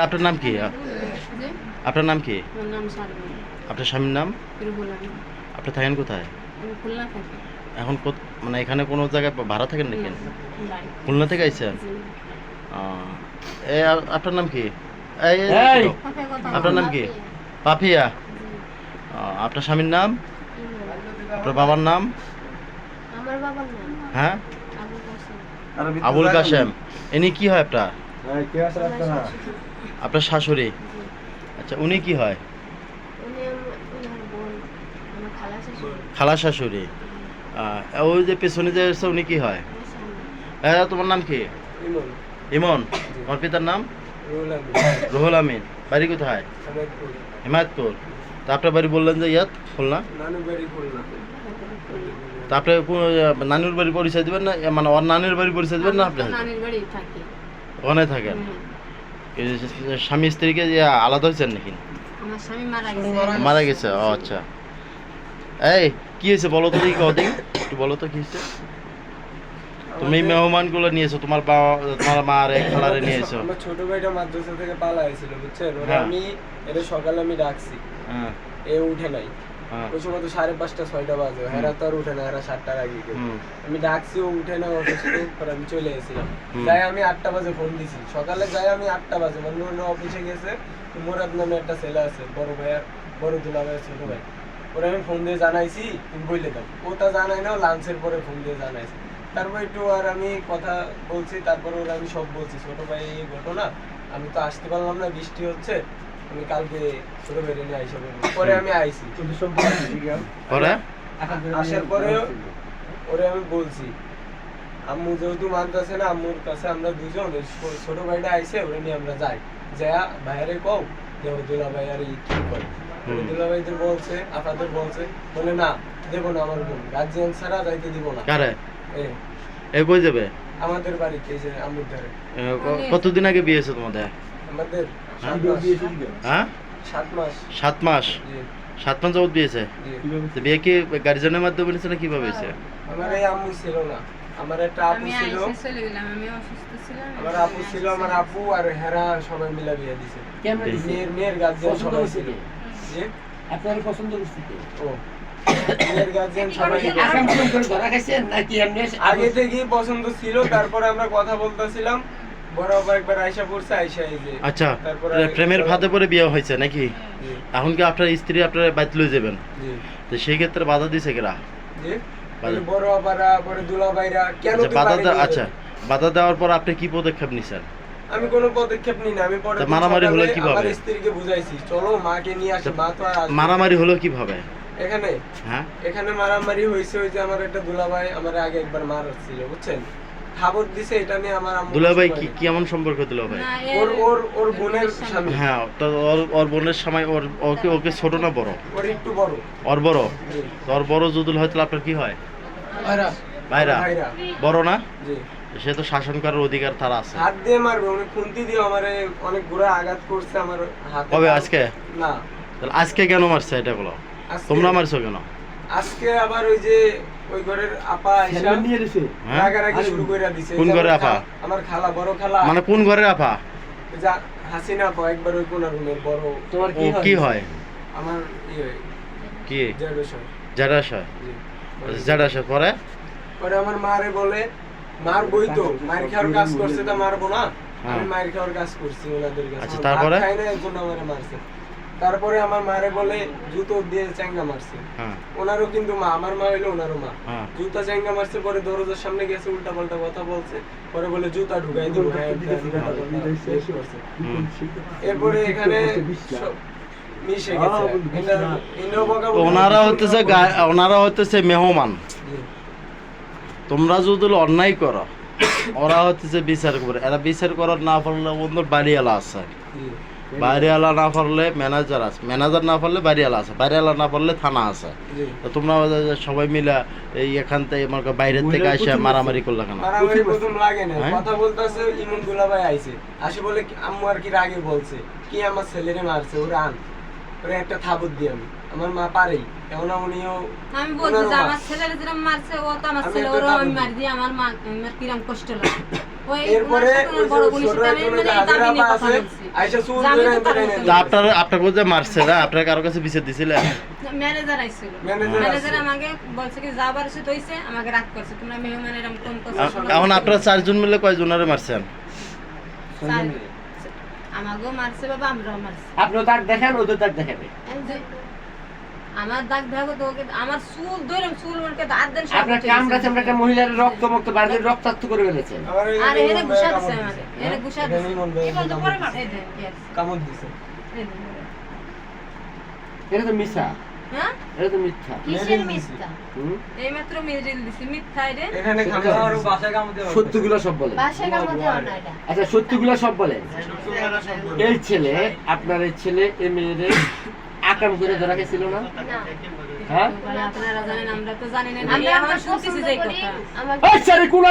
আপনার নাম কি? আপনার নাম কি? আপনার স্বামীর নাম? আপনি থাকেন কোথায় এখন? মানে এখানে কোনো জায়গায় ভাড়া থাকেন নাকি? খুলনা থেকে আইছেন? আপনার নাম কি? আপনার নাম কি? পাপিয়া। আপনার স্বামীর নাম? আপনার বাবার নাম? হ্যাঁ, আবুল কাশেম। ইনি কি হয় আপনার? আপনার শাশুড়ি। আচ্ছা, উনি কি হয়? খালা শাশুড়ি। ওই যে পেছনে যে আছে উনি কি হয়? তোমার নাম কি? ইমন। তোমার পিতার নাম? রুহুল আমিন। বাড়ি কোথায়? হিমায়তপুর। তা আপনার বাড়ি বললেন যে ইয়াত খুলনা। তা আপনি নানুর বাড়ি পরিচয় দিবেন না, মানে ওর নানির বাড়ি পরিচয় দিবেন না? আপনি ওখানে থাকেন? স্বামী স্ত্রীকে আলাদা হয়েছেন নাকি? মারা গেছে। ও আচ্ছা। এই কি হয়েছে বলো তো, দেখি একটু বলো তো কি হয়েছে। তুমি মেহমান গুলো নিয়েছো, তোমার বাবা, তোমার মা আর খালারে নিয়েছো। আমার ছোট ভাইটা মাদ্রাসা থেকে পালা হয়েছিল, বুঝছেন? ওরা আমি এটা সকালে আমি ডাকছি, এ উঠে নাই। ওই সময় তো 5:30 6টা বাজে, হেরা তো আর উঠে না, হেরা 7টার আগে। আমি ডাকছি, ও উঠে না, অসুস্থ। পরে আমি চলে এসেছিলাম। যাই আমি 8টা বাজে ফোন দিছি, সকালে যাই আমি 8টা বাজে, মানে অন্য অফিসে গেছে। মুরাদ নামে একটা ছেলে আছে, বড় ভাইয়ার, বড় দুলা ভাইয়ের ছোট ভাই। ওরা আমি ফোন দিয়ে জানাইছি, তুমি বললে দাও। ও তা জানাই না, লাঞ্চের পরে ফোন দিয়ে জানাইছি। তারপর একটু আর আমি কথা বলছি, তারপর ওরা আমি সব বলছি, ছোট ভাই এই ঘটনা, আমি তো আসতে পারলাম না, বৃষ্টি হচ্ছে, আমি কালকে ছোট ভাই নিয়ে আইসা বলবো। পরে আমি আইছি, আসার পরে ওরে আমি বলছি, আম্মু যেহেতু মানতেছে না, আম্মুর কাছে আমরা দুজন, ছোট ভাইটা আইসে ওরে নিয়ে আমরা যাই, যা ভাইয়ারে কও যে দুলা ভাই আর কি করে। দুলা ভাইদের বলছে, আপনাদের বলছে, বলে না দেবো না, আমার বোন গার্জিয়ান ছাড়া যাইতে দিব না। কই যাবে? আমাদের বাড়িতে, এই যে আম্মুর ধারে। কতদিন আগে বিয়ে হয়েছে তোমাদের? আমাদের 7 মাস। 7 মাস? 7 মাস যাবত বিয়ে হয়েছে? বিয়ে কি গার্জিয়ানের মাধ্যমে হয়েছে না কিভাবে হয়েছে? আমার এই আম্মু ছিল না, আমার একটা আপু ছিল, আমার আপু ছিল, আমার আপু আর হেরা সবাই মিলে বিয়ে দিছে। মেয়ের গার্জিয়ান সবাই ছিল। জি, আপনার পছন্দ করছে ও মেয়ের গার্জিয়ান সবাই আগে থেকেই পছন্দ ছিল। তারপরে আমরা কথা বলতেছিলাম, বড় আবার একবার আয়শা পড়ছে, আয়শা এই যে। আচ্ছা, প্রেমের ফাঁদে পড়ে বিয়ে হয়েছে নাকি? এখন কি আপনার স্ত্রী আপনার বাইতে লয়ে যাবেন? তো সেই ক্ষেত্রে বাধা দিছে কেরা? জি, বড় আবারা, পরে দুলা ভাইরা কেন বাধা? আচ্ছা, বাধা দেওয়ার পর আপনি কি পদক্ষেপ নিছেন? আমি কোনো পদক্ষেপ নিই না। আমি পরে মারামারি হলো কিভাবে? আমার স্ত্রীকে বুঝাইছি, চলো মাকে নিয়ে আসি, মা তো আর। মারামারি হলো কিভাবে এখানে? হ্যাঁ, এখানে মারামারি হইছে, ওই যে আমার একটা দুলাভাই আমার আগে একবার মারছিল, বুঝছেন, খাবার দিছে, এটা নিয়ে আমার আম্মু। দুলাভাই কি কেমন সম্পর্ক? দুলাভাই ওর বোনের স্বামী। হ্যাঁ, তো ওর বোনের স্বামী। ওকে ছোট না বড়? ওর একটু বড়। ওর বড়? ওর বড় যদি হয় তাহলে আপনার কি হয়? ভাইরা বড় না? জি, সে তো শাসন করার অধিকার তার আছে। হাত দিয়ে মারবে, উনি খুন্তি দিয়ে আমারে অনেক ঘুরে আঘাত করছে আমার হাতে। কবে? আজকে? না। তাহলে আজকে কেন মারছে এটা বলো? তোমরা মারছো কেন? আজকে আবার ওই যে ওই ঘরের আপা আইসা নিয়ে দিছে, রাগারাগি শুরু কইরা দিছে। কোন ঘরের আপা? আমার খালা, বড় খালা। মানে কোন ঘরের আপা? যা হাসিনা আপা, একবার ওই কোন রুমের বড়। তোমার কি হয়? আমার কি জেডাশয়। জেডাশয়? জেডাশয় পরে আমার মারে বলে, মার বই তো মার খাওয়ার কাজ করছে, তা মারবো না? আমি মার খাওয়ার কাজ করছি ওনাদের কাছে। আচ্ছা, তারপরে খাই না, এর জন্য আমারে মারছে। তারপরে আমার মারে বলে জুতো দিয়ে চ্যাঙ্গা মারছে। ওনারও কিন্তু মা, আমার মা হইলো ওনারও মা। জুতা চ্যাঙ্গা মারছে, পরে দরজার সামনে গেছে, উল্টা পাল্টা কথা বলছে, পরে বলে জুতা ঢুকাই দিব। এরপরে এখানে মিশে গেছে। ওনারা হতেছে মেহমান। তোমরা যদি অন্যায় করো, ওরা হচ্ছে বিচার করে। এরা বিচার করার না পারলে ওদের বাড়িওয়ালা আছে, বাড়িওয়ালা না পারলে ম্যানেজার আছে, ম্যানেজার না পারলে বাড়িওয়ালা আছে, বাড়িওয়ালা না পারলে থানা আছে। তো তোমরা সবাই মিলে এই এখান থেকে বাইরের থেকে আসে মারামারি করলে কেন? মারামারি প্রথম লাগে না, কথা বলতেছে, ইমন দুলাভাই আইছে, আসে বলে আম্মু আর কি রাগে বলছে কি আমার ছেলেরে মারছে, ওরে আন, ওরে একটা থাবুত দিই আমি। আমার মা পারেই, এখন উনিও আমি বলছি যে আমার ছেলের যেরকম মারছে, ও তো আমার ছেলে, ওরও আমি মার দিই, আমার মা আমার কিরম কষ্ট লাগে, ও এরপরে ওই ছোট একজনের হাজিরা পা আছে আইসা চুল ধরে এনে তা আপনাকে যে মারছে না আপনার কারো কাছে বিচার দিছিলেন? ম্যানেজার আইছিল, ম্যানেজার আমাকে বলছে কি যাবার সে হইছে, আমাকে রাগ করছে, তোমরা মেহমান এরকম কম করছো। এখন আপনারা 4 জন মিলে কয়জনারে মারছেন? আমাকেও মারছে বাবা, আমরাও মারছি। আপনিও দাগ দেখেন, ওদের দাগ দেখাবে। আমার দাগ দেখো তো, ওকে আমার চুল ধরে চুল মনকে দাঁত দেন সব। আপনার কামড়াছে, আমরা একটা মহিলার রক্ত বাড়িতে রক্তাক্ত করে ফেলেছেন। আরে এরে গুছা দিছে আমারে, এরে গুছা দিছে। কি বলতো পরে মার এই দেন, yes কামড় দিছে। এই দেন। এটা তো মিথ্যা। হ্যাঁ এটা তো মিথ্যা। কিসের মিথ্যা? হুম? এই মাত্র মিরিল দিছি, মিথ্যা রে। এখানে খামা আর বাসায় কামড় দেওয়া। সত্যগুলো সব বলেন। বাসায় কামড় দেওয়া না এটা। আচ্ছা সত্যগুলো সব বলেন। এই ছেলে, আপনার এই ছেলে এই মেয়েদের আকাম করে ধরা গেছিল না? হ্যাঁ? আপনারা জানেন, আমরা তো জানি না। আমি এখন শুনতেছি যে এই কথা। আচ্ছা রে কোন